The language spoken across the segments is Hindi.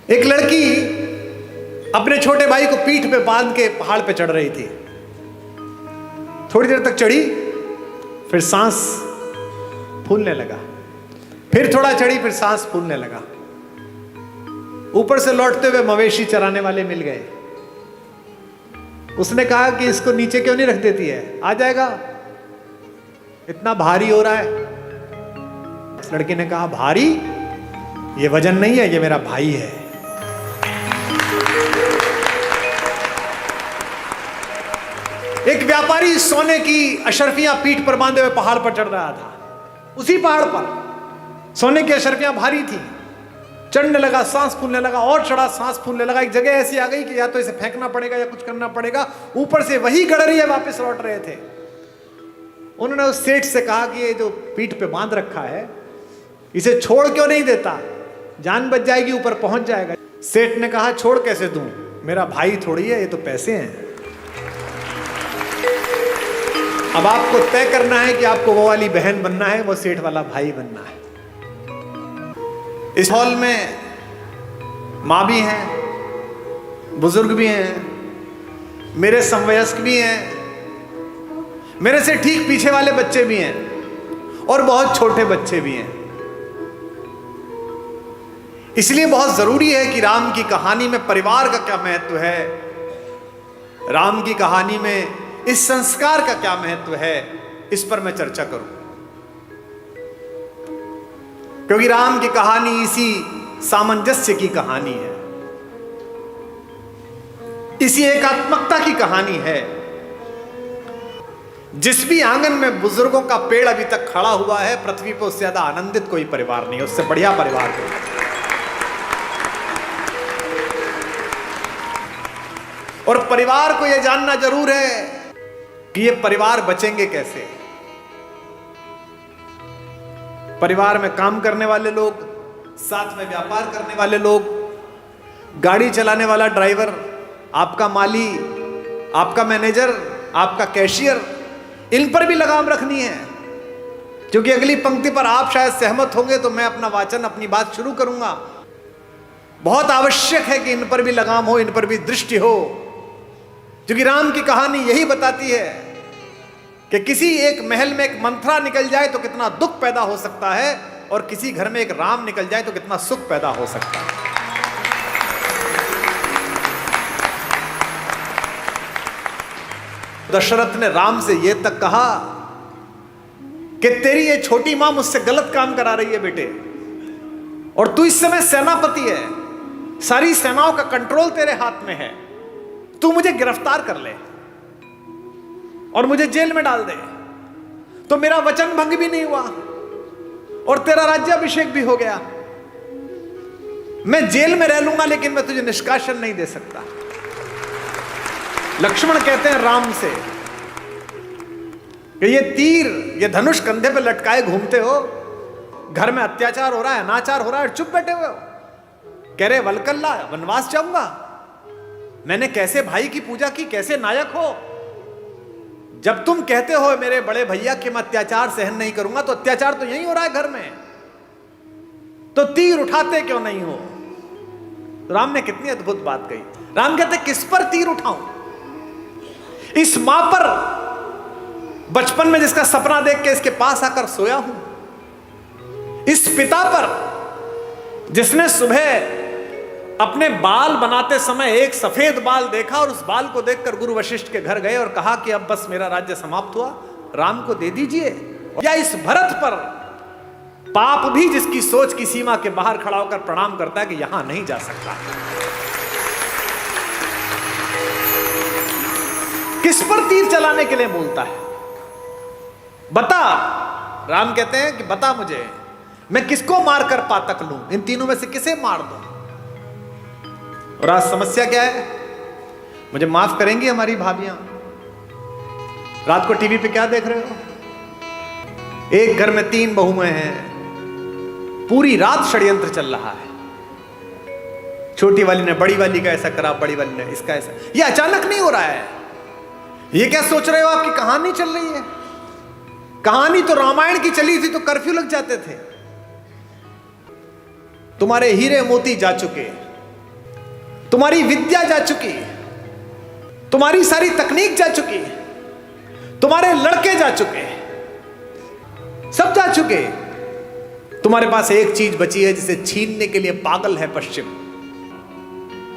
एक लड़की अपने छोटे भाई को पीठ पे बांध के पहाड़ पे चढ़ रही थी। थोड़ी देर तक चढ़ी, फिर सांस फूलने लगा, फिर थोड़ा चढ़ी, फिर सांस फूलने लगा। ऊपर से लौटते हुए मवेशी चराने वाले मिल गए। उसने कहा कि इसको नीचे क्यों नहीं रख देती है, आ जाएगा, इतना भारी हो रहा है। इस लड़के ने कहा, भारी? ये वजन नहीं है, ये मेरा भाई है। एक व्यापारी सोने की अशर्फियां पीठ पर बांधे हुए पहाड़ पर चढ़ रहा था। उसी पहाड़ पर सोने की अशर्फियां भारी थी। चढ़ने लगा, सांस फूलने लगा, और चढ़ा, सांस फूलने लगा। एक जगह ऐसी आ गई कि या तो इसे फेंकना पड़ेगा या कुछ करना पड़ेगा। ऊपर से वही गडरिया वापस लौट रहे थे। उन्होंने उस सेठ से कहा कि ये जो पीठ पे बांध रखा है, इसे छोड़ क्यों नहीं देता, जान बच जाएगी, ऊपर पहुंच जाएगा। सेठ ने कहा, छोड़ कैसे दूं, मेरा भाई थोड़ी है, ये तो पैसे हैं। अब आपको तय करना है कि आपको वो वाली बहन बनना है, वो सेठ वाला भाई बनना है। इस हॉल में माँ भी हैं, बुजुर्ग भी हैं, मेरे समवयस्क भी हैं, मेरे से ठीक पीछे वाले बच्चे भी हैं, और बहुत छोटे बच्चे भी हैं। इसलिए बहुत जरूरी है कि राम की कहानी में परिवार का क्या महत्व है, राम की कहानी में इस संस्कार का क्या महत्व है, इस पर मैं चर्चा करूं। क्योंकि राम की कहानी इसी सामंजस्य की कहानी है, इसी एकात्मकता की कहानी है। जिस भी आंगन में बुजुर्गों का पेड़ अभी तक खड़ा हुआ है, पृथ्वी पर उससे ज्यादा आनंदित कोई परिवार नहीं है, उससे बढ़िया परिवार कोई। और परिवार को यह जानना जरूर है कि ये परिवार बचेंगे कैसे। परिवार में काम करने वाले लोग, साथ में व्यापार करने वाले लोग, गाड़ी चलाने वाला ड्राइवर, आपका माली, आपका मैनेजर, आपका कैशियर, इन पर भी लगाम रखनी है। क्योंकि अगली पंक्ति पर आप शायद सहमत होंगे तो मैं अपना वाचन, अपनी बात शुरू करूंगा। बहुत आवश्यक है कि इन पर भी लगाम हो, इन पर भी दृष्टि हो। क्योंकि राम की कहानी यही बताती है कि किसी एक महल में एक मंथरा निकल जाए तो कितना दुख पैदा हो सकता है, और किसी घर में एक राम निकल जाए तो कितना सुख पैदा हो सकता है। दशरथ ने राम से यह तक कहा कि तेरी ये छोटी मां मुझसे गलत काम करा रही है बेटे, और तू इस समय सेनापति है, सारी सेनाओं का कंट्रोल तेरे हाथ में है, तू मुझे गिरफ्तार कर ले और मुझे जेल में डाल दे, तो मेरा वचन भंग भी नहीं हुआ और तेरा राज्याभिषेक भी हो गया। मैं जेल में रह लूंगा लेकिन मैं तुझे निष्कासन नहीं दे सकता। लक्ष्मण कहते हैं राम से कि ये तीर, ये धनुष कंधे पे लटकाए घूमते हो, घर में अत्याचार हो रहा है, अनाचार हो रहा है, चुप बैठे हुए हो। कह रहे वलकल्ला, वनवास जाऊंगा, मैंने कैसे भाई की पूजा की, कैसे नायक हो। जब तुम कहते हो मेरे बड़े भैया कि मैं अत्याचार सहन नहीं करूंगा, तो अत्याचार तो यही हो रहा है घर में, तो तीर उठाते क्यों नहीं हो। तो राम ने कितनी अद्भुत बात कही। राम कहते किस पर तीर उठाऊं, इस मां पर बचपन में जिसका सपना देख के इसके पास आकर सोया हूं, इस पिता पर जिसने सुबह अपने बाल बनाते समय एक सफेद बाल देखा और उस बाल को देखकर गुरु वशिष्ठ के घर गए और कहा कि अब बस मेरा राज्य समाप्त हुआ, राम को दे दीजिए। या इस भरत पर, पाप भी जिसकी सोच की सीमा के बाहर खड़ा होकर प्रणाम करता है कि यहां नहीं जा सकता। किस पर तीर चलाने के लिए बोलता है, बता। राम कहते हैं कि बता मुझे, मैं किसको मारकर पातक लूं, इन तीनों में से किसे मार दूं। और आज समस्या क्या है, मुझे माफ करेंगी हमारी भाभियां, रात को टीवी पे क्या देख रहे हो, एक घर में 3 बहुएं हैं, पूरी रात षड्यंत्र चल रहा है। छोटी वाली ने बड़ी वाली का ऐसा करा, बड़ी वाली ने इसका ऐसा। ये अचानक नहीं हो रहा है। ये क्या सोच रहे हो, आपकी कहानी चल रही है। कहानी तो रामायण की चली थी तो कर्फ्यू लग जाते थे। तुम्हारे हीरे मोती जा चुके, तुम्हारी विद्या जा चुकी, तुम्हारी सारी तकनीक जा चुकी, तुम्हारे लड़के जा चुके, सब जा चुके। तुम्हारे पास एक चीज बची है जिसे छीनने के लिए पागल है पश्चिम,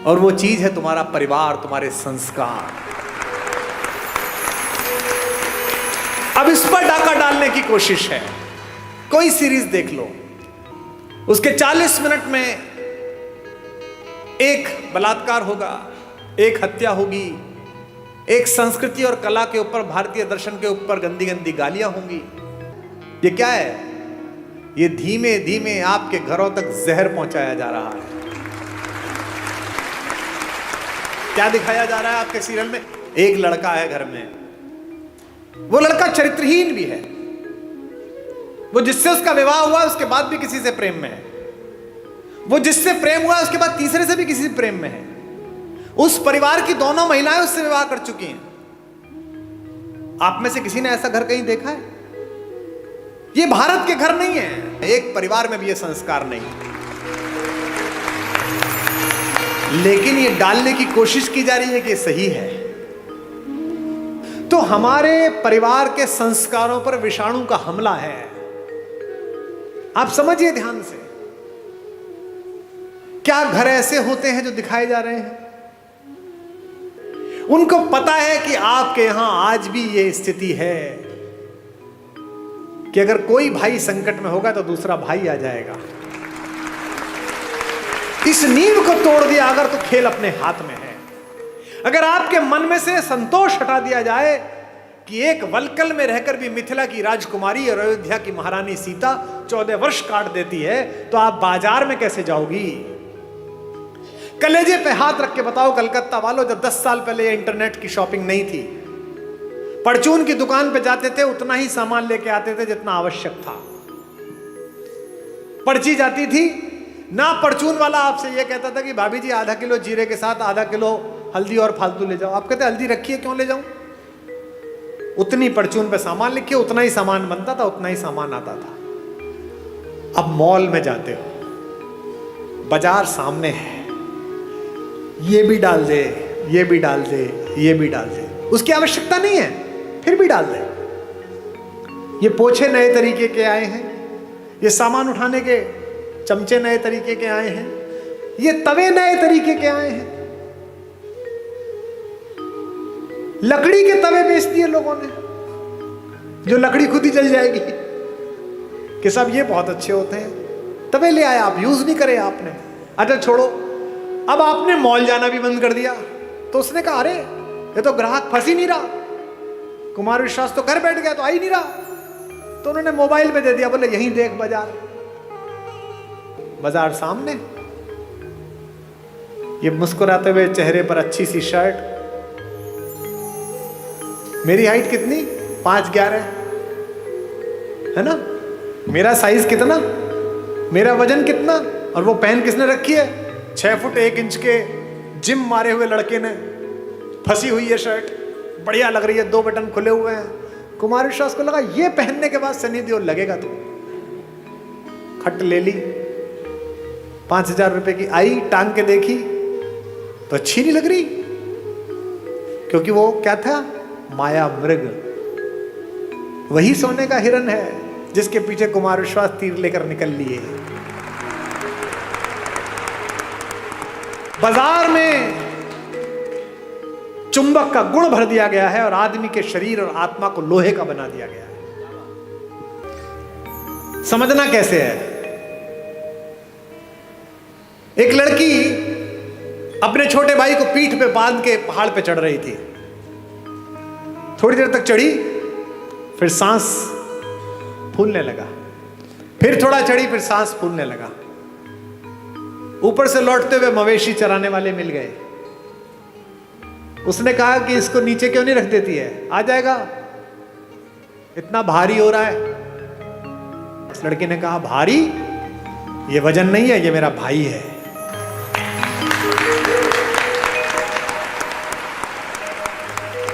और वो चीज है तुम्हारा परिवार, तुम्हारे संस्कार। अब इस पर डाका डालने की कोशिश है। कोई सीरीज देख लो, उसके 40 मिनट में एक बलात्कार होगा, एक हत्या होगी, एक संस्कृति और कला के ऊपर, भारतीय दर्शन के ऊपर गंदी गंदी गालियां होंगी। ये क्या है? ये धीमे धीमे आपके घरों तक जहर पहुंचाया जा रहा है। क्या दिखाया जा रहा है आपके सीरियल में? एक लड़का है घर में, वो लड़का चरित्रहीन भी है, वो जिससे उसका विवाह हुआ उसके बाद भी किसी से प्रेम में है, वो जिससे प्रेम हुआ उसके बाद तीसरे से भी किसी से प्रेम में है। उस परिवार की दोनों महिलाएं उससे विवाह कर चुकी हैं। आप में से किसी ने ऐसा घर कहीं देखा है? ये भारत के घर नहीं है, एक परिवार में भी ये संस्कार नहीं है। लेकिन ये डालने की कोशिश की जा रही है कि ये सही है। तो हमारे परिवार के संस्कारों पर विषाणु का हमला है। आप समझिए ध्यान से, क्या घर ऐसे होते हैं जो दिखाए जा रहे हैं? उनको पता है कि आपके यहां आज भी ये स्थिति है कि अगर कोई भाई संकट में होगा तो दूसरा भाई आ जाएगा। इस नींव को तोड़ दिया अगर तो खेल अपने हाथ में है। अगर आपके मन में से संतोष हटा दिया जाए कि एक वलकल में रहकर भी मिथिला की राजकुमारी और अयोध्या की महारानी सीता 14 वर्ष काट देती है, तो आप बाजार में कैसे जाओगी? कलेजे पे हाथ रख के बताओ कलकत्ता वालों, जब 10 साल पहले इंटरनेट की शॉपिंग नहीं थी, परचून की दुकान पे जाते थे, उतना ही सामान लेके आते थे जितना आवश्यक था। पर्ची जाती थी ना, परचून वाला आपसे यह कहता था कि भाभी जी आधा किलो जीरे के साथ आधा किलो हल्दी और फालतू ले जाओ। आप कहते हल्दी रखी है, क्यों ले जाऊं? उतनी परचून पे सामान लिखिए, उतना ही सामान बनता था, उतना ही सामान आता था। अब मॉल में जाते हो, बाजार सामने है, ये भी डाल दे, ये भी डाल दे, ये भी डाल दे, उसकी आवश्यकता नहीं है फिर भी डाल दे। ये पोछे नए तरीके के आए हैं, ये सामान उठाने के चमचे नए तरीके के आए हैं, ये तवे नए तरीके के आए हैं। लकड़ी के तवे बेच दिए लोगों ने, जो लकड़ी खुद ही जल जाएगी, कि सब ये बहुत अच्छे होते हैं। तवे ले आए, आप यूज नहीं करे आपने। अच्छा छोड़ो, अब आपने मॉल जाना भी बंद कर दिया, तो उसने कहा अरे ये तो ग्राहक फंस ही नहीं रहा, कुमार विश्वास तो घर बैठ गया, तो आ ही नहीं रहा, तो उन्होंने मोबाइल पे दे दिया, बोले यहीं देख बाजार। बाजार सामने, ये मुस्कुराते हुए चेहरे पर अच्छी सी शर्ट, मेरी हाइट कितनी? 5'11" है ना? मेरा साइज कितना, मेरा वजन कितना, और वो पहन किसने रखी है? 6 फुट 1 इंच के जिम मारे हुए लड़के ने। फंसी हुई है शर्ट, बढ़िया लग रही है, 2 बटन खुले हुए हैं। कुमार विश्वास को लगा ये पहनने के बाद सनी देओल लगेगा तो खट ले ली, 5000 रुपए की आई, टांग के देखी तो अच्छी नहीं लग रही, क्योंकि वो क्या था? माया मृग। वही सोने का हिरन है जिसके पीछे कुमार विश्वास तीर लेकर निकल लिए। बाजार में चुंबक का गुण भर दिया गया है और आदमी के शरीर और आत्मा को लोहे का बना दिया गया है। समझना कैसे है? एक लड़की अपने छोटे भाई को पीठ पे बांध के पहाड़ पे चढ़ रही थी। थोड़ी देर तक चढ़ी, फिर सांस फूलने लगा, फिर थोड़ा चढ़ी, फिर सांस फूलने लगा। ऊपर से लौटते हुए मवेशी चराने वाले मिल गए। उसने कहा कि इसको नीचे क्यों नहीं रख देती है, आ जाएगा, इतना भारी हो रहा है। उस लड़के ने कहा भारी? ये वजन नहीं है, ये मेरा भाई है।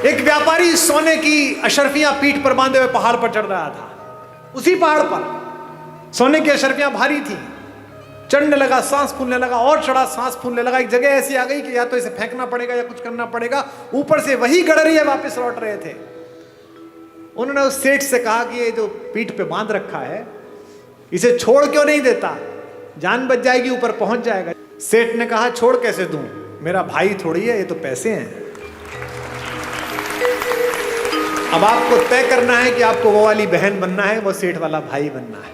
एक व्यापारी सोने की अशर्फियां पीठ पर बांधे हुए पहाड़ पर चढ़ रहा था। उसी पहाड़ पर सोने की अशर्फियां भारी थी, चढ़ने लगा, सांस फूलने लगा, और चढ़ा, सांस फूलने लगा। एक जगह ऐसी आ गई कि या तो इसे फेंकना पड़ेगा या कुछ करना पड़ेगा। ऊपर से वही गडरिया वापस लौट रहे थे। उन्होंने उस सेठ से कहा कि ये जो पीठ पे बांध रखा है इसे छोड़ क्यों नहीं देता, जान बच जाएगी, ऊपर पहुंच जाएगा। सेठ ने कहा छोड़ कैसे दूं, मेरा भाई थोड़ी है, ये तो पैसे हैं। अब आपको तय करना है कि आपको वो वाली बहन बनना है, वो सेठ वाला भाई बनना है।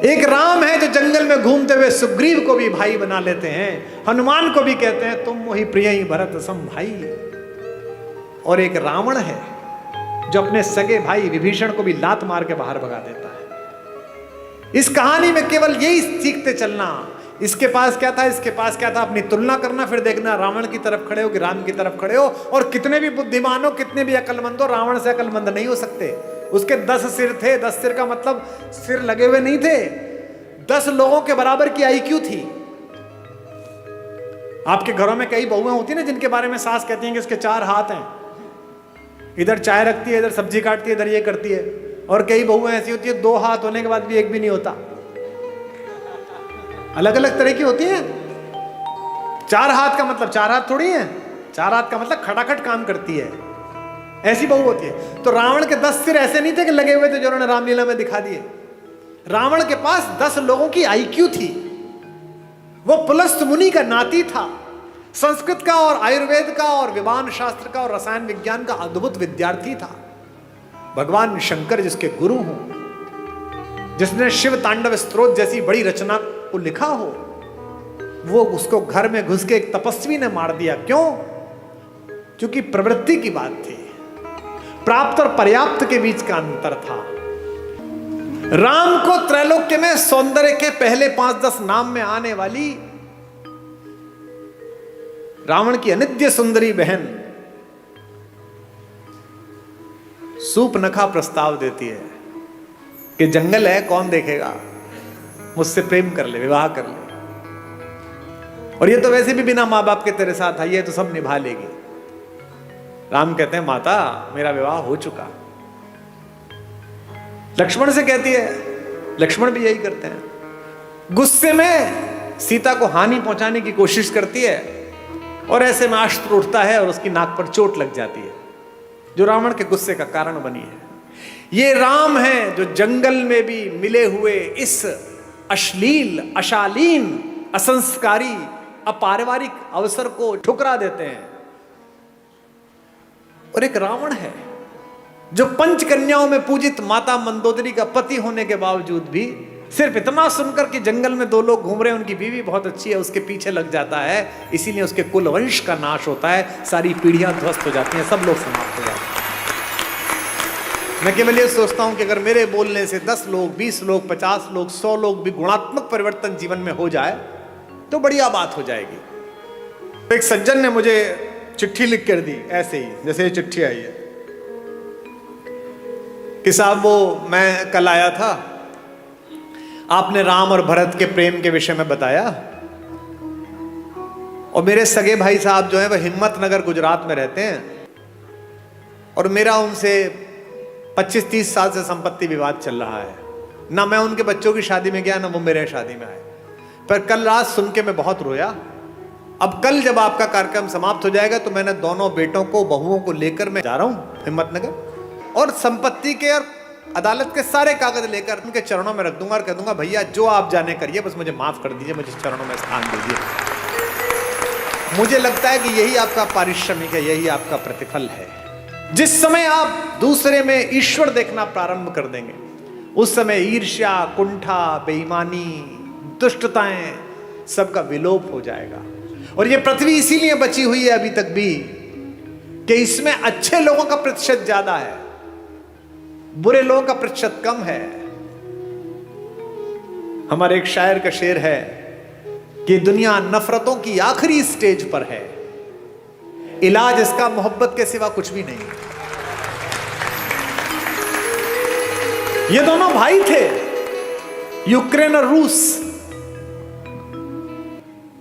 एक राम है जो जंगल में घूमते हुए सुग्रीव को भी भाई बना लेते हैं, हनुमान को भी कहते हैं तुम मोहि प्रिय ही भरत सम भाई। और एक रावण है जो अपने सगे भाई विभीषण को भी लात मार के बाहर भगा देता है। इस कहानी में केवल यही सीखते चलना, इसके पास क्या था, इसके पास क्या था, अपनी तुलना करना, फिर देखना रावण की तरफ खड़े हो कि राम की तरफ खड़े हो। और कितने भी बुद्धिमान हो, कितने भी अकलमंद हो, रावण से अकलमंद नहीं हो सकते। उसके 10 सिर थे। 10 सिर का मतलब सिर लगे हुए नहीं थे, 10 लोगों के बराबर की आईक्यू थी। आपके घरों में कई बहुएं होती है ना जिनके बारे में सास कहती हैं कि इसके 4 हाथ हैं, इधर चाय रखती है, इधर सब्जी काटती है, इधर ये करती है। और कई बहुएं ऐसी होती है 2 हाथ होने के बाद भी एक भी नहीं होता। अलग अलग तरह की होती हैं। 4 हाथ का मतलब 4 हाथ थोड़ी है, 4 हाथ का मतलब खटाखट काम करती है, ऐसी बहू होती है। तो रावण के 10 सिर ऐसे नहीं थे कि लगे हुए थे जो उन्होंने रामलीला में दिखा दिए। रावण के पास 10 लोगों की आईक्यू थी। वो पुलस्त मुनि का नाती था, संस्कृत का और आयुर्वेद का और विमान शास्त्र का और रसायन विज्ञान का अद्भुत विद्यार्थी था। भगवान शंकर जिसके गुरु हों, जिसने शिव तांडव स्तोत्र जैसी बड़ी रचना को लिखा हो, वो उसको घर में घुस के एक तपस्वी ने मार दिया। क्यों? क्योंकि प्रवृत्ति की बात थी, प्राप्त और पर्याप्त के बीच का अंतर था। राम को त्रैलोक्य में सौंदर्य के पहले 5-10 नाम में आने वाली रावण की अनित्य सुंदरी बहन सूपनखा प्रस्ताव देती है कि जंगल है, कौन देखेगा, मुझसे प्रेम कर ले, विवाह कर ले। और ये तो वैसे भी बिना मां बाप के तेरे साथ आई है, तो सब निभा लेगी। राम कहते हैं माता मेरा विवाह हो चुका। लक्ष्मण से कहती है, लक्ष्मण भी यही करते हैं। गुस्से में सीता को हानि पहुंचाने की कोशिश करती है और ऐसे में अस्त्र उठता है और उसकी नाक पर चोट लग जाती है, जो रावण के गुस्से का कारण बनी है। ये राम है जो जंगल में भी मिले हुए इस अश्लील, अशालीन, असंस्कारी, अपारिवारिक अवसर को ठुकरा देते हैं। और एक रावण है जो पंचकन्याओं में पूजित माता मंदोदरी का पति होने के बावजूद भी सिर्फ इतना सुनकर कि जंगल में 2 लोग घूम रहे हैं, उनकी बीवी बहुत अच्छी है, उसके पीछे लग जाता है। इसीलिए उसके कुल वंश का नाश होता है, सारी पीढ़ियां ध्वस्त हो जाती हैं, सब लोग समाप्त हो जाते हैं। मैं केवल ये सोचता हूं कि अगर मेरे बोलने से 10 लोग, 20 लोग, 50 लोग, 100 लोग भी गुणात्मक परिवर्तन जीवन में हो जाए तो बढ़िया बात हो जाएगी। तो एक सज्जन ने मुझे चिट्ठी लिख कर दी, ऐसे ही जैसे ये चिट्ठी आई है कि साहब वो मैं कल आया था, आपने राम और भरत के प्रेम के विषय में बताया, और मेरे सगे भाई साहब जो हैं वह हिम्मतनगर गुजरात में रहते हैं, और मेरा उनसे 25-30 साल से संपत्ति विवाद चल रहा है। ना मैं उनके बच्चों की शादी में गया, ना वो मेरे शादी में आए। पर कल रात सुन के मैं बहुत रोया। अब कल जब आपका कार्यक्रम समाप्त हो जाएगा तो मैंने दोनों बेटों को, बहुओं को लेकर मैं जा रहा हूं हिम्मतनगर, और संपत्ति के और अदालत के सारे कागज लेकर उनके चरणों में रख दूंगा और कह दूंगा भैया जो आप जाने करिए, बस मुझे माफ कर दीजिए, मुझे चरणों में स्थान दीजिए। मुझे लगता है कि यही आपका पारिश्रमिक है, यही आपका प्रतिफल है। जिस समय आप दूसरे में ईश्वर देखना प्रारंभ कर देंगे, उस समय ईर्ष्या, कुंठा, बेईमानी, दुष्टताएं सबका विलोप हो जाएगा। और ये पृथ्वी इसीलिए बची हुई है अभी तक भी कि इसमें अच्छे लोगों का प्रतिशत ज्यादा है, बुरे लोगों का प्रतिशत कम है। हमारे एक शायर का शेर है कि दुनिया नफरतों की आखिरी स्टेज पर है, इलाज इसका मोहब्बत के सिवा कुछ भी नहीं। ये दोनों भाई थे, यूक्रेन और रूस,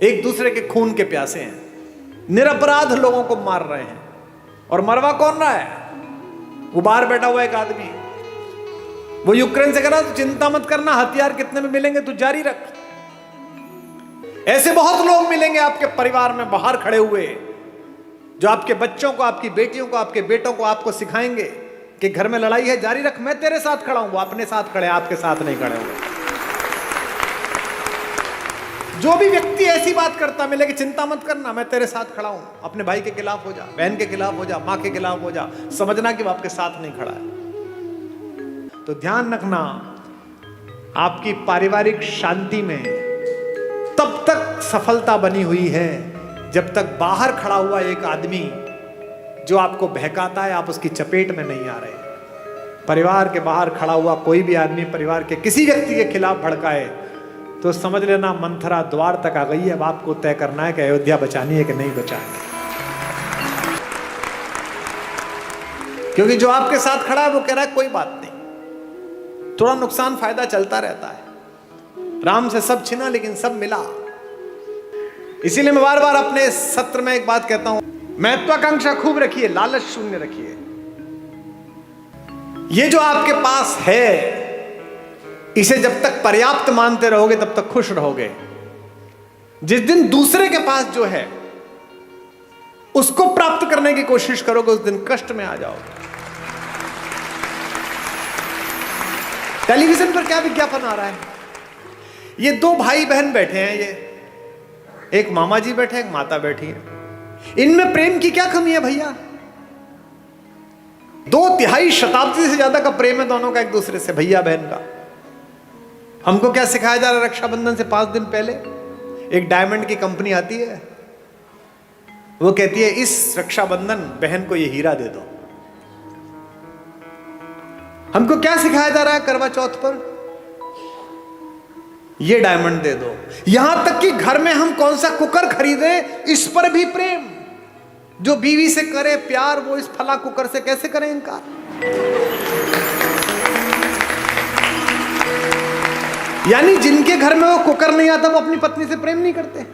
एक दूसरे के खून के प्यासे हैं, निरपराध लोगों को मार रहे हैं। और मरवा कौन रहा है? वो बाहर बैठा हुआ एक आदमी, वो यूक्रेन से कह रहा तो चिंता मत करना, हथियार कितने में मिलेंगे तू जारी रख। ऐसे बहुत लोग मिलेंगे आपके परिवार में बाहर खड़े हुए, जो आपके बच्चों को, आपकी बेटियों को, आपके बेटों को आपको सिखाएंगे कि घर में लड़ाई है, जारी रख, मैं तेरे साथ खड़ा हूं। वो अपने साथ खड़े, आपके साथ नहीं खड़े होंगे। जो भी व्यक्ति ऐसी बात करता मिले कि चिंता मत करना, मैं तेरे साथ खड़ा हूं, अपने भाई के खिलाफ हो जा, बहन के खिलाफ हो जा, मां के खिलाफ हो जा, समझना कि वो आपके साथ नहीं खड़ा है। तो ध्यान रखना, आपकी पारिवारिक शांति में तब तक सफलता बनी हुई है जब तक बाहर खड़ा हुआ एक आदमी जो आपको बहकाता है, आप उसकी चपेट में नहीं आ रहे। परिवार के बाहर खड़ा हुआ कोई भी आदमी परिवार के किसी व्यक्ति के खिलाफ भड़काए तो समझ लेना मंथरा द्वार तक आ गई है। अब आपको तय करना है कि अयोध्या बचानी है कि नहीं बचानी। क्योंकि जो आपके साथ खड़ा है वो कह रहा है कोई बात नहीं, थोड़ा नुकसान फायदा चलता रहता है, राम से सब छिना लेकिन सब मिला। इसीलिए मैं बार बार अपने सत्र में एक बात कहता हूं, महत्वाकांक्षा खूब रखिए, लालच शून्य रखिए। ये जो आपके पास है इसे जब तक पर्याप्त मानते रहोगे तब तक खुश रहोगे। जिस दिन दूसरे के पास जो है उसको प्राप्त करने की कोशिश करोगे उस दिन कष्ट में आ जाओगे। टेलीविजन पर क्या विज्ञापन आ रहा है, ये दो भाई बहन बैठे हैं, ये एक मामा जी बैठे, एक माता बैठी है, इनमें प्रेम की क्या कमी है भैया? 2 शताब्दी से ज्यादा का प्रेम है दोनों का एक दूसरे से, भैया बहन का। हमको क्या सिखाया जा रहा है? रक्षाबंधन से 5 दिन पहले एक डायमंड की कंपनी आती है, वो कहती है इस रक्षाबंधन बहन को ये हीरा दे दो। हमको क्या सिखाया जा रहा है करवा चौथ पर? ये डायमंड दे दो। यहां तक कि घर में हम कौन सा कुकर खरीदे इस पर भी प्रेम। जो बीवी से करे प्यार वो इस फला कुकर से कैसे करें इनकार? यानी जिनके घर में वो कुकर नहीं आता वो अपनी पत्नी से प्रेम नहीं करते।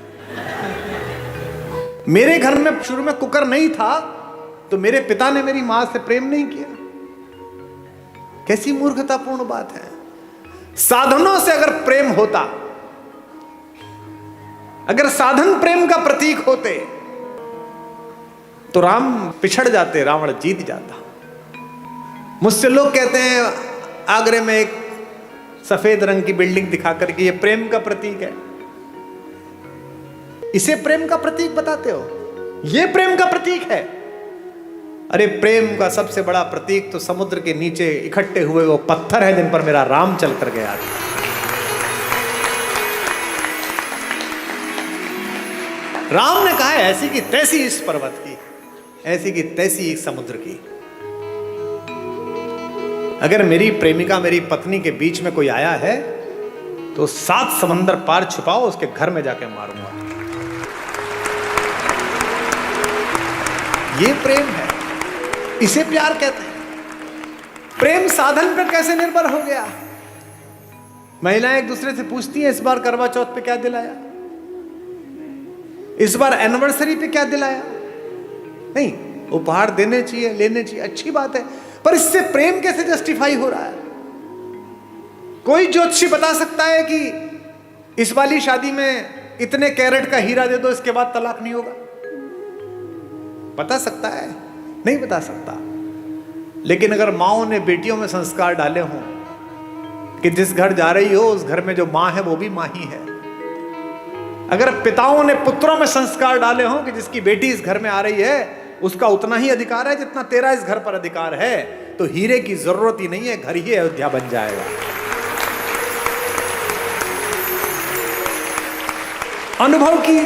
मेरे घर में शुरू में कुकर नहीं था तो मेरे पिता ने मेरी मां से प्रेम नहीं किया। कैसी मूर्खतापूर्ण बात है। साधनों से अगर प्रेम होता, अगर साधन प्रेम का प्रतीक होते तो राम पिछड़ जाते, रावण जीत जाता। मुझसे लोग कहते हैं आगरे में एक सफेद रंग की बिल्डिंग दिखाकर के ये प्रेम का प्रतीक है। इसे प्रेम का प्रतीक बताते हो? ये प्रेम का प्रतीक है? अरे प्रेम का सबसे बड़ा प्रतीक तो समुद्र के नीचे इकट्ठे हुए वो पत्थर है जिन पर मेरा राम चल कर गया। राम ने कहा है ऐसी की तैसी इस पर्वत की, ऐसी की तैसी समुद्र की। अगर मेरी प्रेमिका मेरी पत्नी के बीच में कोई आया है तो 7 समंदर पार छुपाओ, उसके घर में जाके मारूंगा। ये प्रेम है, इसे प्यार कहते हैं। प्रेम साधन पर कैसे निर्भर हो गया? महिलाएं एक दूसरे से पूछती हैं इस बार करवा चौथ पे क्या दिलाया, इस बार एनिवर्सरी पे क्या दिलाया? नहीं, उपहार देने चाहिए, लेने चाहिए, अच्छी बात है, पर इससे प्रेम कैसे जस्टिफाई हो रहा है? कोई ज्योतिषी बता सकता है कि इस वाली शादी में इतने कैरेट का हीरा दे दो इसके बाद तलाक नहीं होगा? बता सकता है? नहीं बता सकता। लेकिन अगर माओ ने बेटियों में संस्कार डाले हों कि जिस घर जा रही हो उस घर में जो मां है वो भी मां ही है, अगर पिताओं ने पुत्रों में संस्कार डाले हों कि जिसकी बेटी इस घर में आ रही है उसका उतना ही अधिकार है जितना तेरा इस घर पर अधिकार है, तो हीरे की जरूरत ही नहीं है, घर ही अयोध्या बन जाएगा। अनुभव की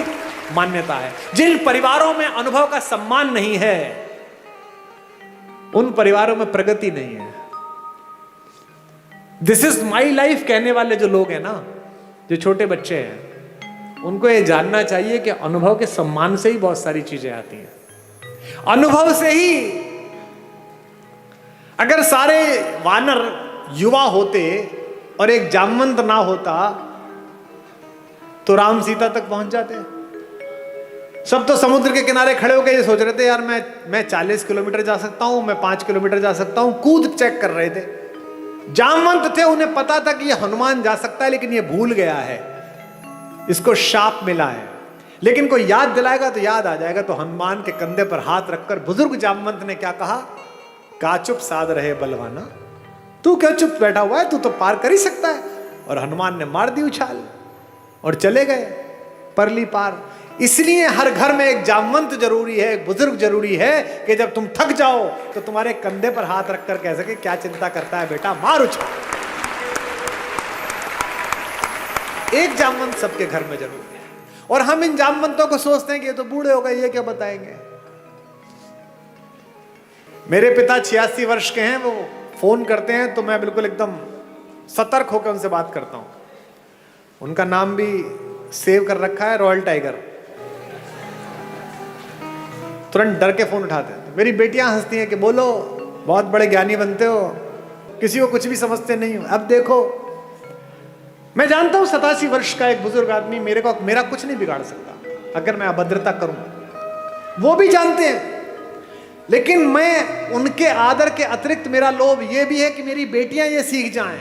मान्यता है। जिन परिवारों में अनुभव का सम्मान नहीं है उन परिवारों में प्रगति नहीं है। दिस इज माई लाइफ कहने वाले जो लोग हैं ना, जो छोटे बच्चे हैं, उनको ये जानना चाहिए कि अनुभव के सम्मान से ही बहुत सारी चीजें आती हैं। अनुभव से ही अगर सारे वानर युवा होते और एक जामवंत ना होता तो राम सीता तक पहुंच जाते। सब तो समुद्र के किनारे खड़े होकर ये सोच रहे थे यार मैं 40 किलोमीटर जा सकता हूं, मैं 5 किलोमीटर जा सकता हूं, कूद चेक कर रहे थे। जामवंत थे, उन्हें पता था कि ये हनुमान जा सकता है, लेकिन ये भूल गया है, इसको शाप मिला है। लेकिन कोई याद दिलाएगा तो याद आ जाएगा। तो हनुमान के कंधे पर हाथ रखकर बुजुर्ग जामवंत ने क्या कहा? का चुप साध रहे बलवाना, तू क्या चुप बैठा हुआ है, तू तो पार कर ही सकता है। और हनुमान ने मार दी उछाल और चले गए परली पार। इसलिए हर घर में एक जामवंत जरूरी है, एक बुजुर्ग जरूरी है कि जब तुम थक जाओ तो तुम्हारे कंधे पर हाथ रखकर कह सके, क्या चिंता करता है बेटा, मार उछाल। एक जामवंत सबके घर में जरूरी है। और हम इन जामवंतों को सोचते हैं कि ये तो बूढ़े हो गए, ये क्या बताएंगे। मेरे पिता 86 वर्ष के हैं, वो फोन करते हैं तो मैं बिल्कुल एकदम सतर्क होकर उनसे बात करता हूं। उनका नाम भी सेव कर रखा है, रॉयल टाइगर। तुरंत डर के फोन उठाते हैं। मेरी बेटियां हंसती हैं कि बोलो, बहुत बड़े ज्ञानी बनते हो, किसी को कुछ भी समझते नहीं हो। अब देखो, मैं जानता हूं 87 वर्ष का एक बुजुर्ग आदमी मेरा कुछ नहीं बिगाड़ सकता अगर मैं अभद्रता करूं, वो भी जानते हैं। लेकिन मैं उनके आदर के अतिरिक्त मेरा लोभ ये भी है कि मेरी बेटियां ये सीख जाएं,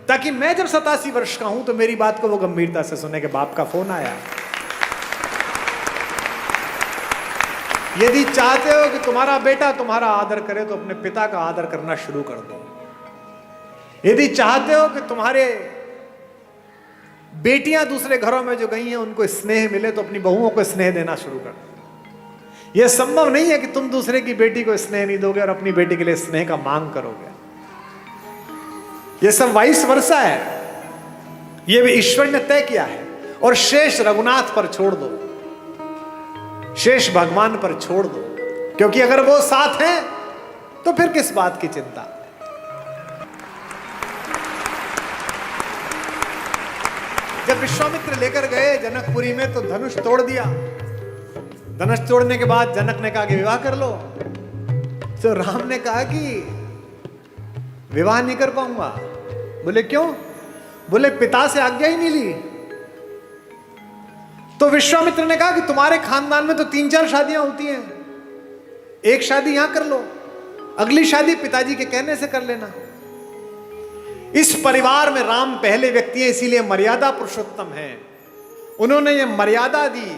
ताकि मैं जब 87 वर्ष का हूं तो मेरी बात को वो गंभीरता से सुने कि बाप का फोन आया। यदि चाहते हो कि तुम्हारा बेटा तुम्हारा आदर करे तो अपने पिता का आदर करना शुरू कर दो। यदि चाहते हो कि तुम्हारे बेटियां दूसरे घरों में जो गई हैं उनको स्नेह मिले तो अपनी बहुओं को स्नेह देना शुरू कर दो। यह संभव नहीं है कि तुम दूसरे की बेटी को स्नेह नहीं दोगे और अपनी बेटी के लिए स्नेह का मांग करोगे। यह सब वाइस वर्सा है, यह भी ईश्वर ने तय किया है। और शेष रघुनाथ पर छोड़ दो, शेष भगवान पर छोड़ दो, क्योंकि अगर वो साथ हैं तो फिर किस बात की चिंता। जब विश्वामित्र लेकर गए जनकपुरी में तो धनुष तोड़ दिया। धनुष तोड़ने के बाद जनक ने कहा कि विवाह कर लो। तो राम ने कहा कि विवाह नहीं कर पाऊंगा। बोले क्यों? बोले पिता से आज्ञा ही नहीं ली। तो विश्वामित्र ने कहा कि तुम्हारे खानदान में तो 3-4 शादियां होती हैं, एक शादी यहां कर लो, अगली शादी पिताजी के कहने से कर लेना। इस परिवार में राम पहले व्यक्ति है, इसीलिए मर्यादा पुरुषोत्तम है। उन्होंने ये मर्यादा दी।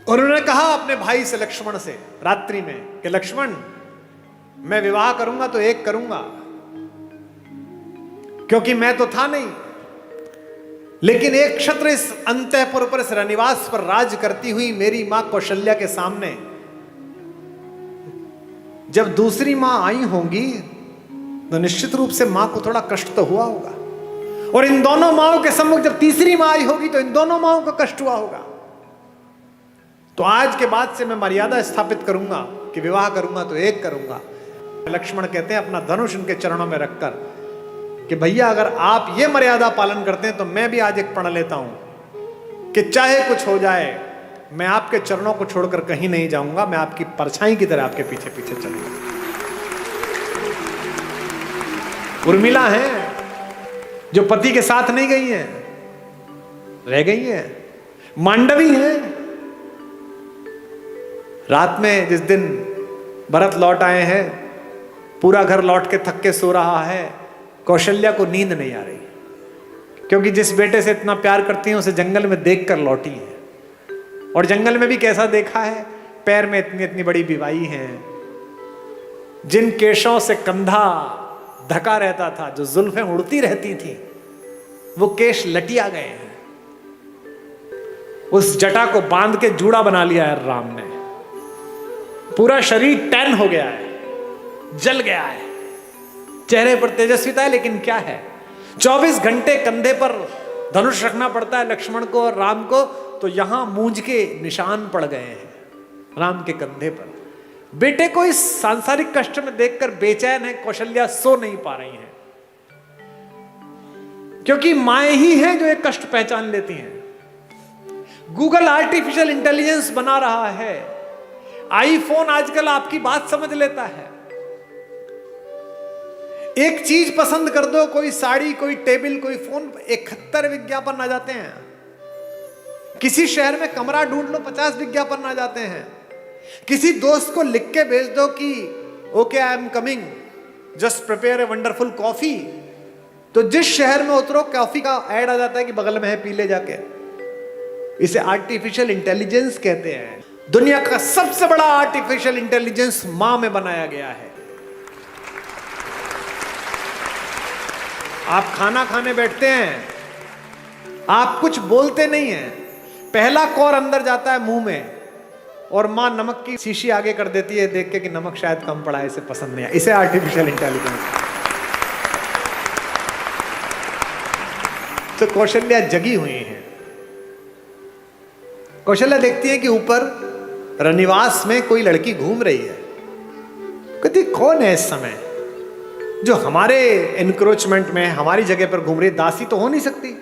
और उन्होंने कहा अपने भाई से, लक्ष्मण से, रात्रि में कि लक्ष्मण, मैं विवाह करूंगा तो एक करूंगा, क्योंकि मैं तो था नहीं। लेकिन एक क्षत्र इस अंतःपुर पर, इस रनिवास पर राज करती हुई मेरी मां कौशल्या के सामने जब दूसरी मां आई होंगी तो निश्चित रूप से मां को थोड़ा कष्ट तो हुआ होगा। और इन दोनों माओं के सम्मुख जब तीसरी मां आई होगी तो इन दोनों माओं को कष्ट हुआ होगा। तो आज के बाद से मैं मर्यादा स्थापित करूंगा कि विवाह करूंगा तो एक करूंगा। लक्ष्मण कहते हैं अपना धनुष उनके चरणों में रखकर कि भैया अगर आप ये मर्यादा पालन करते हैं तो मैं भी आज एक प्रण लेता हूं कि चाहे कुछ हो जाए मैं आपके चरणों को छोड़कर कहीं नहीं जाऊंगा, मैं आपकी परछाई की तरह आपके पीछे पीछे चलूंगा। उर्मिला हैं जो पति के साथ नहीं गई हैं, रह गई हैं। मांडवी हैं, रात में जिस दिन भरत लौट आए हैं, पूरा घर लौट के थक के सो रहा है, कौशल्या को नींद नहीं आ रही, क्योंकि जिस बेटे से इतना प्यार करती हैं उसे जंगल में देखकर लौटी है। और जंगल में भी कैसा देखा है, पैर में इतनी इतनी बड़ी बिवाई हैं, जिन केशों से कंधा ढका रहता था, जो जुल्फें उड़ती रहती थी, वो केश लटिया गए हैं। उस जटा को बांध के जूड़ा बना लिया है राम ने। पूरा शरीर टैन हो गया है, जल गया है, चेहरे पर तेजस्विता है, लेकिन क्या है, 24 घंटे कंधे पर धनुष रखना पड़ता है लक्ष्मण को और राम को, तो यहां मूंज के निशान पड़ गए हैं राम के कंधे पर। बेटे को इस सांसारिक कष्ट में देखकर बेचैन है कौशल्या, सो नहीं पा रही हैं, क्योंकि माएं ही हैं जो एक कष्ट पहचान लेती हैं। गूगल आर्टिफिशियल इंटेलिजेंस बना रहा है, आईफोन आजकल आपकी बात समझ लेता है। एक चीज पसंद कर दो, कोई साड़ी, कोई टेबल, कोई फोन, 71 विज्ञापन आ जाते हैं। किसी शहर में कमरा ढूंढ लो, 50 विज्ञापन आ जाते हैं। किसी दोस्त को लिख के भेज दो कि okay I am coming, just prepare a wonderful coffee, तो जिस शहर में उतरो कॉफी का ऐड आ जाता है कि बगल में है, पी ले जाके। इसे आर्टिफिशियल इंटेलिजेंस कहते हैं। दुनिया का सबसे बड़ा आर्टिफिशियल इंटेलिजेंस मां में बनाया गया है। आप खाना खाने बैठते हैं, आप कुछ बोलते नहीं हैं, पहला कौर अंदर जाता है मुंह में, और मां नमक की शीशी आगे कर देती है देख के कि नमक शायद कम पड़ा है, इसे पसंद नहीं है। इसे आर्टिफिशियल इंटेलिजेंस। तो कौशल्या जगी हुई है। कौशल्या देखती है कि ऊपर रनिवास में कोई लड़की घूम रही है। कहती कौन है इस समय जो हमारे एनक्रोचमेंट में हमारी जगह पर घूम रही है? दासी तो हो नहीं सकती।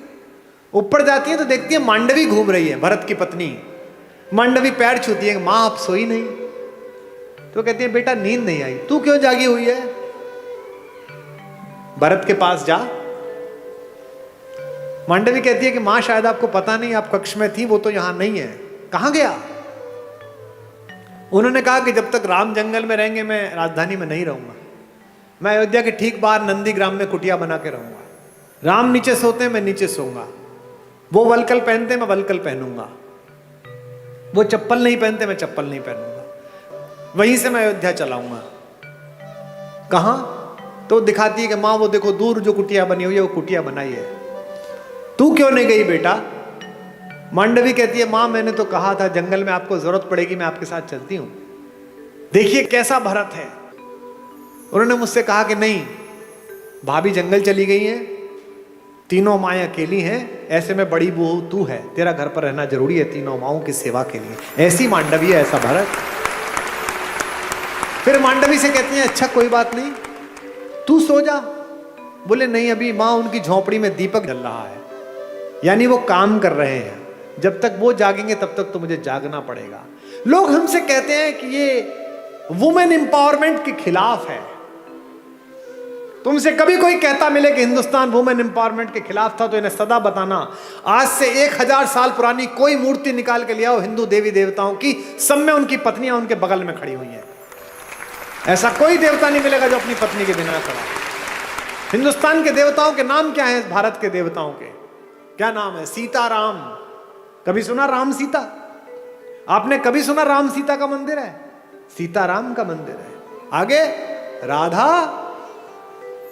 ऊपर जाती है तो देखती है मांडवी घूम रही है, भरत की पत्नी। मांडवी पैर छूती है, मां आप सोई नहीं? तो कहती है बेटा नींद नहीं आई। तू क्यों जागी हुई है? भरत के पास जा। मांडवी कहती है कि मां शायद आपको पता नहीं, आप कक्ष में थी, वो तो यहां नहीं है। कहां गया? उन्होंने कहा कि जब तक राम जंगल में रहेंगे मैं राजधानी में नहीं रहूंगा। मैं अयोध्या के ठीक बाहर नंदीग्राम में कुटिया बना के रहूंगा। राम नीचे सोते हैं, मैं नीचे सोऊंगा। वो वलकल पहनते, मैं वलकल पहनूंगा। वो चप्पल नहीं पहनते, मैं चप्पल नहीं पहनूंगा। वहीं से मैं अयोध्या चलाऊंगा। कहां? तो दिखाती है कि मां वो देखो दूर जो कुटिया बनी हुई है, वो कुटिया बनाई है। तू क्यों नहीं गई बेटा? मांडवी कहती है मां मैंने तो कहा था जंगल में आपको जरूरत पड़ेगी, मैं आपके साथ चलती हूं। देखिए कैसा भरत है। उन्होंने मुझसे कहा कि नहीं, भाभी जंगल चली गई है, तीनों माएं अकेली हैं, ऐसे में बड़ी बहू तू है, तेरा घर पर रहना जरूरी है तीनों माओं की सेवा के लिए। ऐसी मांडवी है, ऐसा भरत। फिर मांडवी से कहती है अच्छा कोई बात नहीं, तू सो जा। बोले नहीं, अभी मां उनकी झोपड़ी में दीपक जल रहा है, यानी वो काम कर रहे हैं। जब तक वो जागेंगे तब तक तो मुझे जागना पड़ेगा। लोग हमसे कहते हैं कि ये वुमेन एम्पावरमेंट के खिलाफ है। तुमसे कभी कोई कहता मिले कि हिंदुस्तान वुमेन एम्पावरमेंट के खिलाफ था तो इन्हें सदा बताना। आज से 1000 साल पुरानी कोई मूर्ति निकाल के लिया हो हिंदू देवी देवताओं की, सब में उनकी पत्नियां उनके बगल में खड़ी हुई हैं। ऐसा कोई देवता नहीं मिलेगा जो अपनी पत्नी के बिना खड़ा। हिंदुस्तान के देवताओं के नाम क्या है? भारत के देवताओं के क्या नाम है? सीताराम। कभी सुना राम सीता? आपने कभी सुना राम सीता का मंदिर है? सीताराम का मंदिर है। आगे राधा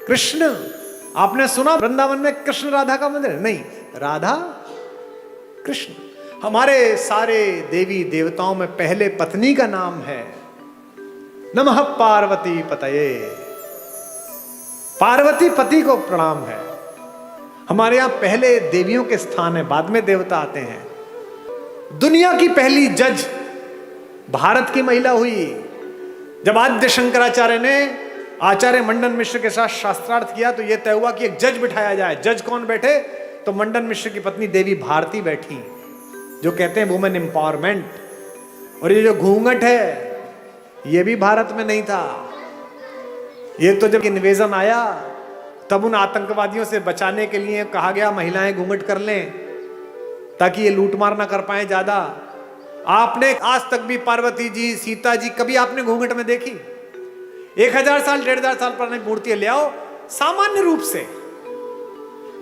कृष्ण। आपने सुना वृंदावन में कृष्ण राधा का मंदिर है? नहीं, राधा कृष्ण। हमारे सारे देवी देवताओं में पहले पत्नी का नाम है नमः पार्वती पतये। पार्वती पति को प्रणाम है। हमारे यहां पहले देवियों के स्थान है, बाद में देवता आते हैं। दुनिया की पहली जज भारत की महिला हुई। जब आद्य शंकराचार्य ने आचार्य मंडन मिश्र के साथ शास्त्रार्थ किया तो यह तय हुआ कि एक जज बिठाया जाए। जज कौन बैठे? तो मंडन मिश्र की पत्नी देवी भारती बैठी, जो कहते हैं वुमेन एम्पावरमेंट। और ये जो घूंघट है ये भी भारत में नहीं था। ये तो जब इन्वेजन आया तब उन आतंकवादियों से बचाने के लिए कहा गया महिलाएं घूंघट कर लें ताकि ये लूटमार ना कर पाए ज्यादा। आपने आज तक भी पार्वती जी, सीता जी कभी आपने घूंघट में देखी? 1000 साल 1500 साल पुरानी मूर्तियां ले आओ, सामान्य रूप से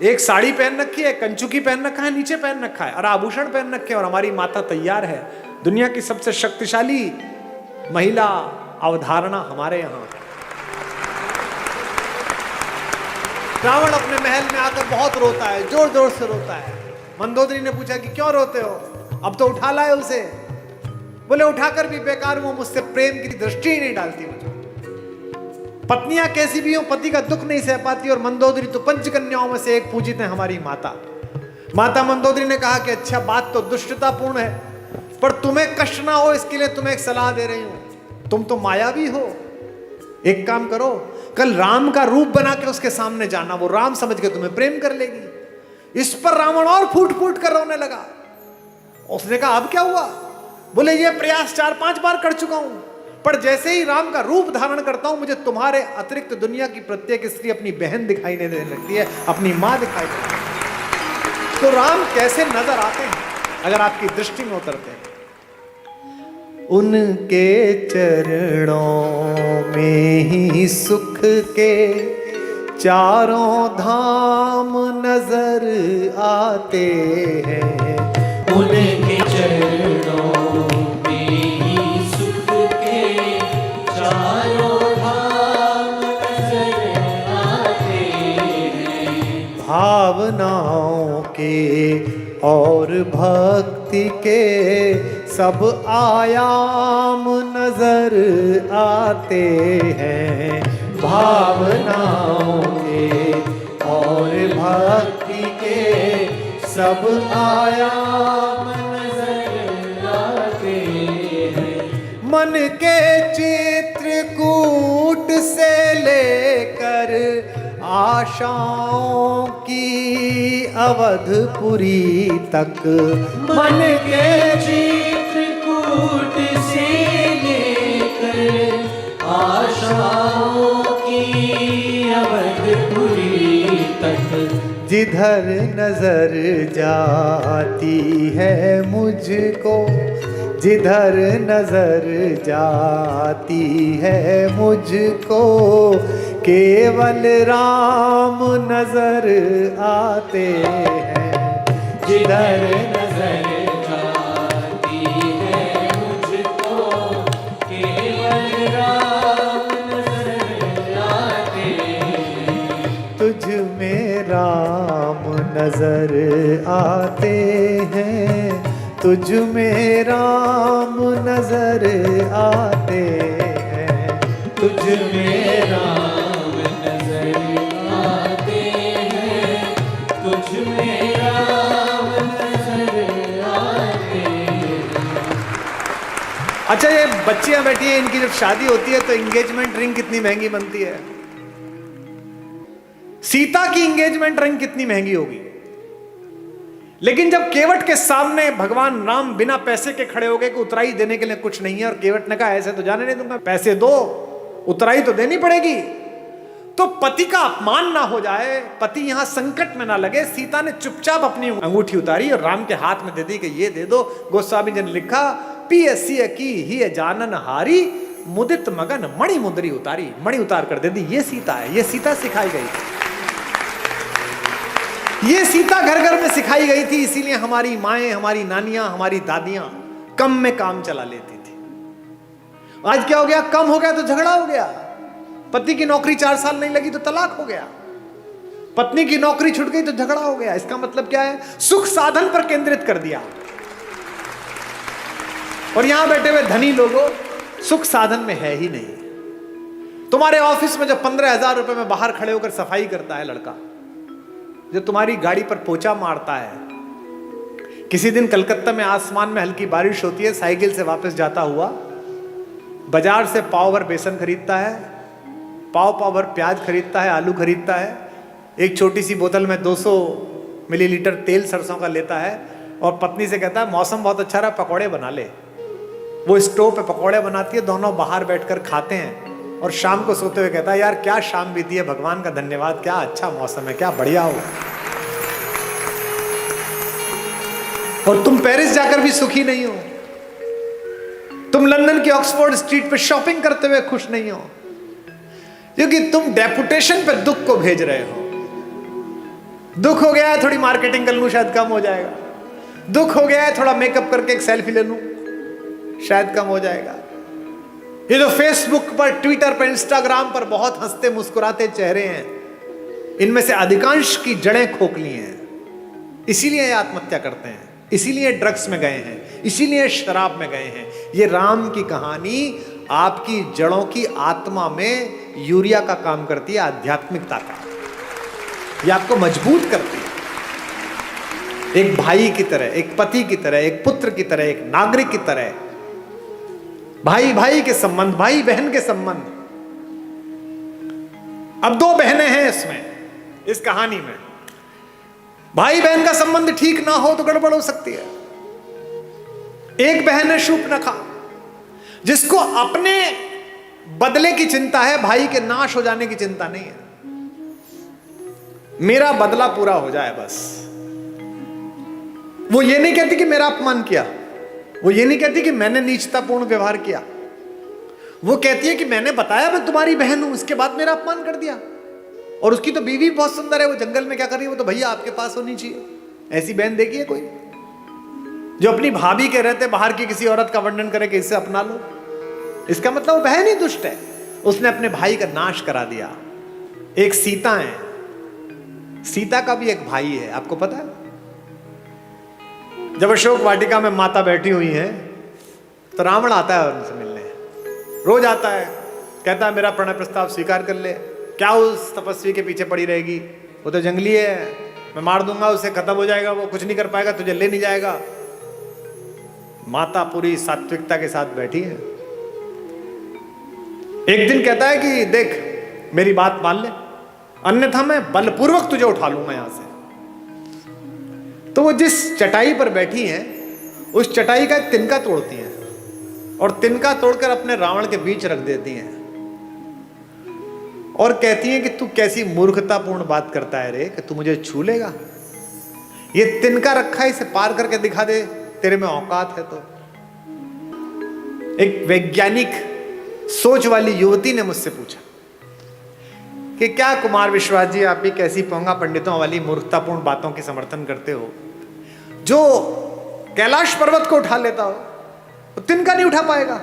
एक साड़ी पहन रखी है, कंचुकी पहन रखा है, नीचे पहन रखा है और आभूषण पहन रखे हैं, और हमारी माता तैयार है। दुनिया की सबसे शक्तिशाली महिला अवधारणा हमारे यहां। रावण अपने महल में आकर बहुत रोता है, जोर जोर से रोता है। मंदोदरी ने पूछा कि क्यों रोते हो? अब तो उठा लाए उसे। बोले उठाकर भी बेकार, वो मुझसे प्रेम की दृष्टि ही नहीं डालती मुझे। पत्नियां कैसी भी हो, पति का दुख नहीं सह पाती। और मंदोदरी तो पंचकन्याओं में से एक पूजित है हमारी माता। माता मंदोदरी ने कहा कि अच्छा बात तो दुष्टतापूर्ण है, पर तुम्हें कष्ट ना हो इसके लिए तुम्हें एक सलाह दे रही हूं। तुम तो मायावी हो, एक काम करो, कल राम का रूप बना के उसके सामने जाना, वो राम समझ के तुम्हें प्रेम कर लेगी। इस पर रावण और फूट फूट कर रोने लगा। उसने कहा अब क्या हुआ? बोले ये प्रयास 4-5 बार कर चुका हूं, पर जैसे ही राम का रूप धारण करता हूं मुझे तुम्हारे अतिरिक्त दुनिया की प्रत्येक स्त्री अपनी बहन दिखाई देने लगती है, अपनी मां दिखाई देती है। तो राम कैसे नजर आते हैं अगर आपकी दृष्टि में उतरते हैं? उनके चरणों में ही सुख के चारों धाम नजर आते हैं। उनके चरणों में ही सुख के चारों धाम नजर आते हैं। भावनाओं के और भक्ति के सब आयाम नजर आते हैं। भावनाओं के और भक्ति के सब आयाम नजर आते हैं। मन के चित्रकूट से लेकर आशाओं की अवधपुरी तक, मन के चित्रकूट से लेकर आशाओं की अवधपुरी तक, जिधर नजर जाती है मुझको, जिधर नजर जाती है मुझको, केवल राम नजर आते हैं। जिधर नजर जाती है मुझको, केवल राम नजर आते हैं। तुझ में राम नजर आते हैं, तुझ में राम नजर आते हैं। तुझ में राम नजर आते हैं, तुझ में राम नजर आते हैं। अच्छा, ये बच्चियां बैठी हैं, इनकी जब शादी होती है तो एंगेजमेंट रिंग कितनी महंगी बनती है। सीता की एंगेजमेंट रिंग कितनी महंगी होगी, लेकिन जब केवट के सामने भगवान राम बिना पैसे के खड़े हो गए कि उतराई देने के लिए कुछ नहीं है, और केवट ने कहा ऐसे तो जाने नहीं दूंगा, पैसे दो, उतराई तो देनी पड़ेगी। तो पति का अपमान ना हो जाए, पति यहां संकट में ना लगे, सीता ने चुपचाप अपनी अंगूठी उतारी और राम के हाथ में दे दी कि ये दे दो। गोस्वामी जी ने लिखा, पियसिय की ही जानन हारी, मुदित मगन मणि मुद्री उतारी। मणि उतार कर दे दी। ये सीता है, ये सीता सिखाई गई थी, ये सीता घर घर में सिखाई गई थी। इसीलिए हमारी माएं, हमारी नानियां, हमारी दादियां कम में काम चला लेती थी। आज क्या हो गया, कम हो गया तो झगड़ा हो गया। पति की नौकरी 4 साल नहीं लगी तो तलाक हो गया, पत्नी की नौकरी छूट गई तो झगड़ा हो गया। इसका मतलब क्या है, सुख साधन पर केंद्रित कर दिया। और यहां बैठे हुए धनी लोगों, सुख साधन में है ही नहीं। तुम्हारे ऑफिस में जो 15,000 रुपए में बाहर खड़े होकर सफाई करता है लड़का, जो तुम्हारी गाड़ी पर पोछा मारता है, किसी दिन कलकत्ता में आसमान में हल्की बारिश होती है, साइकिल से वापस जाता हुआ बाजार से पाव भर बेसन खरीदता है, पाव भर प्याज खरीदता है, आलू खरीदता है, एक छोटी सी बोतल में 200 मिलीलीटर तेल सरसों का लेता है और पत्नी से कहता है मौसम बहुत अच्छा रहा, पकौड़े बना ले। वो स्टोव पे पकौड़े बनाती है, दोनों बाहर बैठकर खाते हैं और शाम को सोते हुए कहता है यार क्या शाम बीती है, भगवान का धन्यवाद, क्या अच्छा मौसम है, क्या बढ़िया हो। और तुम पेरिस जाकर भी सुखी नहीं हो, तुम लंदन की ऑक्सफोर्ड स्ट्रीट पे शॉपिंग करते हुए खुश नहीं हो, क्योंकि तुम डेपुटेशन पे दुख को भेज रहे हो। दुख हो गया है थोड़ी मार्केटिंग कर लूं शायद कम हो जाएगा, दुख हो गया है थोड़ा मेकअप करके एक सेल्फी ले लूं शायद कम हो जाएगा। ये जो फेसबुक पर, ट्विटर पर, इंस्टाग्राम पर बहुत हंसते मुस्कुराते चेहरे हैं, इनमें से अधिकांश की जड़ें खोखली हैं। इसीलिए ये आत्महत्या करते हैं, इसीलिए ड्रग्स में गए हैं, इसीलिए शराब में गए हैं। ये राम की कहानी आपकी जड़ों की आत्मा में यूरिया का काम करती है, आध्यात्मिकता का। ये आपको मजबूत करती है, एक भाई की तरह, एक पति की तरह, एक पुत्र की तरह, एक नागरिक की तरह। भाई भाई के संबंध, भाई बहन के संबंध। अब 2 बहनें हैं इसमें, इस कहानी में। भाई बहन का संबंध ठीक ना हो तो गड़बड़ हो सकती है। एक बहन है शूर्पणखा, जिसको अपने बदले की चिंता है, भाई के नाश हो जाने की चिंता नहीं है। मेरा बदला पूरा हो जाए बस। वो ये नहीं कहती कि मेरा अपमान किया, वो ये नहीं कहती कि मैंने नीचतापूर्ण व्यवहार किया, वो कहती है कि मैंने बताया मैं तुम्हारी बहन हूं, इसके बाद मेरा अपमान कर दिया। और उसकी तो बीवी बहुत सुंदर है, वो जंगल में क्या कर रही है, वो तो भैया आपके पास होनी चाहिए। ऐसी बहन देखी है कोई जो अपनी भाभी के रहते बाहर की किसी औरत का वर्णन करे कि इससे अपना लो? इसका मतलब वो बहन ही दुष्ट है, उसने अपने भाई का नाश करा दिया। एक सीता है, सीता का भी एक भाई है, आपको पता है? जब अशोक वाटिका में माता बैठी हुई है तो रावण आता है उनसे मिलने, रोज आता है, कहता है मेरा प्रणय प्रस्ताव स्वीकार कर ले। क्या उस तपस्वी के पीछे पड़ी रहेगी, वो तो जंगली है, मैं मार दूंगा उसे, खत्म हो जाएगा, वो कुछ नहीं कर पाएगा, तुझे ले नहीं जाएगा। माता पूरी सात्विकता के साथ बैठी है। एक दिन कहता है कि देख मेरी बात मान ले, अन्यथा मैं बलपूर्वक तुझे उठा लूंगा यहां से। तो वो जिस चटाई पर बैठी हैं उस चटाई का एक तिनका तोड़ती हैं और तिनका तोड़कर अपने रावण के बीच रख देती हैं और कहती हैं कि तू कैसी मूर्खतापूर्ण बात करता है रे, कि तू मुझे छू लेगा? ये तिनका रखा है, इसे पार करके दिखा दे, तेरे में औकात है तो। एक वैज्ञानिक सोच वाली युवती ने मुझसे पूछा कि क्या कुमार विश्वास जी, आप भी कैसी पोंगा पंडितों वाली मूर्खतापूर्ण बातों की समर्थन करते हो? जो कैलाश पर्वत को उठा लेता हो तो तिनका नहीं उठा पाएगा।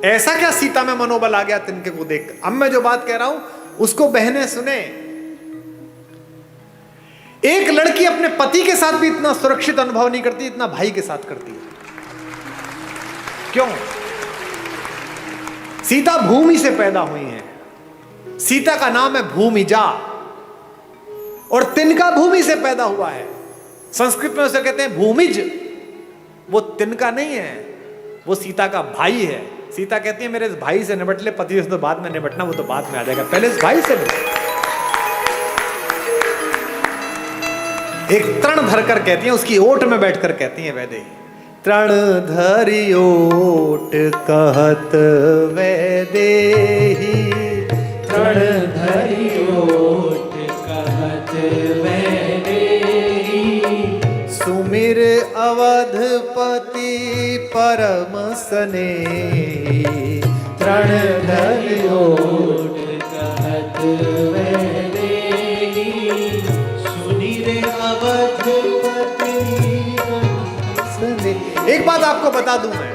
ऐसा क्या सीता में मनोबल आ गया तिनके को देख? अब मैं जो बात कह रहा हूं उसको बहनें सुने। एक लड़की अपने पति के साथ भी इतना सुरक्षित अनुभव नहीं करती इतना भाई के साथ करती है। क्यों? सीता भूमि से पैदा हुई है, सीता का नाम है भूमिजा, और तिनका भूमि से पैदा हुआ है। संस्कृत में उसे कहते हैं भूमिज। वो तिनका नहीं है, वो सीता का भाई है। सीता कहती है मेरे इस भाई से निपट ले, पति से तो बाद में निपटना, वो तो बाद में आ जाएगा, पहले इस भाई से निपट। एक तृण धरकर कहती है, उसकी ओट में बैठकर कहती है वैदेही, तृण धरि ओट कहत वैदेही, तृण धरि ओट कहत वैदेही, सुमिर अवधपति परम स्नेही, तृण धरि ओट कहत वैदेही, सुनिर अवधपति स्नेही। एक बात आपको बता दूं मैं,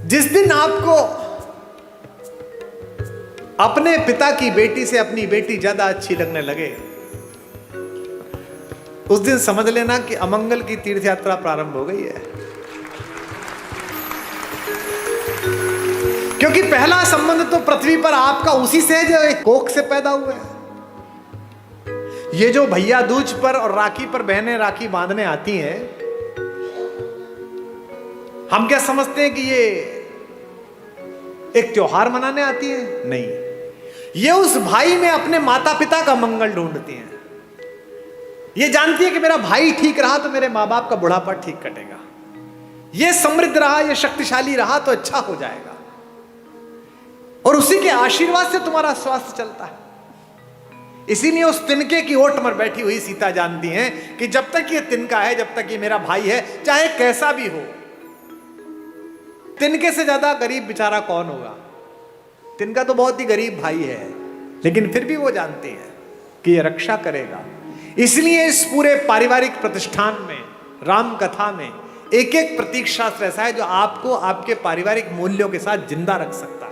जिस दिन आपको अपने पिता की बेटी से अपनी बेटी ज्यादा अच्छी लगने लगे, उस दिन समझ लेना कि अमंगल की तीर्थ यात्रा प्रारंभ हो गई है। क्योंकि पहला संबंध तो पृथ्वी पर आपका उसी से है जो एक कोख से पैदा हुआ है। ये जो भैया दूज पर और राखी पर बहनें राखी बांधने आती हैं, हम क्या समझते हैं कि ये एक त्योहार मनाने आती है? नहीं, ये उस भाई में अपने माता पिता का मंगल ढूंढती हैं। ये जानती है कि मेरा भाई ठीक रहा तो मेरे माँ बाप का बुढ़ापा ठीक कटेगा, ये समृद्ध रहा, ये शक्तिशाली रहा तो अच्छा हो जाएगा, और उसी के आशीर्वाद से तुम्हारा स्वास्थ्य चलता है। इसीलिए उस तिनके की ओट पर बैठी हुई सीता जानती है कि जब तक ये तिनका है, जब तक ये मेरा भाई है, चाहे कैसा भी हो, तिनके से ज्यादा गरीब बेचारा कौन होगा? तिनका तो बहुत ही गरीब भाई है, लेकिन फिर भी वो जानते हैं कि ये रक्षा करेगा। इसलिए इस पूरे पारिवारिक प्रतिष्ठान में, राम कथा में एक एक प्रतीक शास्त्र ऐसा है जो आपको आपके पारिवारिक मूल्यों के साथ जिंदा रख सकता है।